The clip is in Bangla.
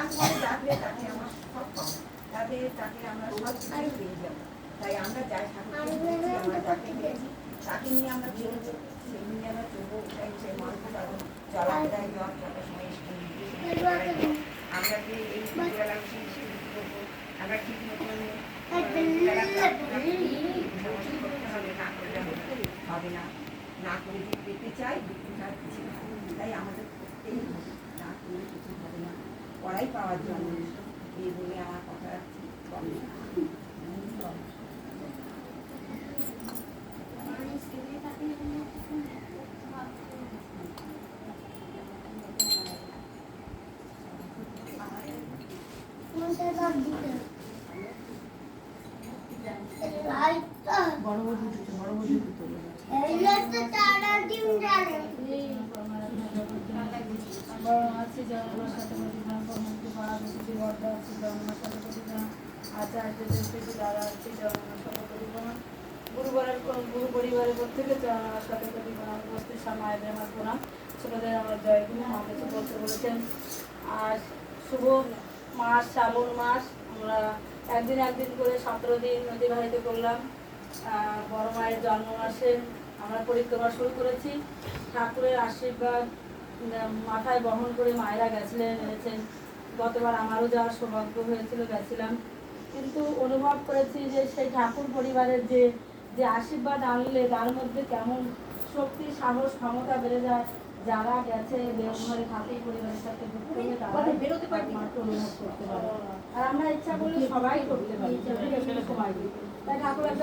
ডাক বলে ডাকলে তাকে আমার সব পাবো, তাকে আমরা সব কিছুই পেয়ে যাবো। তাই আমরা যাই ঠাকুরকে পেয়েছি, আমরা যাকে পেয়েছি তাকে নিয়ে আমরা চলবো, সেই নিয়ে আমরা চলবো। তাই সেই মানুষ চলার দেয় জল যত সময় আমরা যে এই বেলা করবো, আমরা ঠিক মতন হবে না, না করে যদি পেতে চাই কিছু না। তাই আমাদের করতেই হবে, না করে কিছু হবে না, পড়াই পাওয়ার জন্য। এই বলে আমার কথা রাখছি। গুরু পরিবারের প্রত্যেকে সাথে উপস্থিত মায়েদের আমার প্রণাম, ছোটদের আমার জয়গুরু। মা কিছু বলতে বলেছেন। আর শুভ মাস শ্রাবণ মাস, আমরা একদিন করে 17 দিন অতিবাহিত করলাম। বড় মায়ের জন্ম মাসে আমরা পরিক্রমা শুরু করেছি। ঠাকুরের আশীর্বাদ মাথায় বহন করে মায়েরা এনেছেন। গতবার আমারও যাওয়ার সৌভাগ্য হয়েছিল, গেছিলাম। কিন্তু অনুভব করেছি যে সেই ঠাকুর পরিবারের যে আশীর্বাদ আনলে তার মধ্যে কেমন শক্তি, সাহস, ক্ষমতা বেড়ে যায়। যারা গেছে দেওঘরে ঠাকুর পরিবারের সাথে যুক্ত হয়ে তারা বেরোতে পারে, মাত্র অনুভব করতে পারে। আর আমরা ইচ্ছা করলে সবাই করতে পারি, সময় তাই ঠাকুর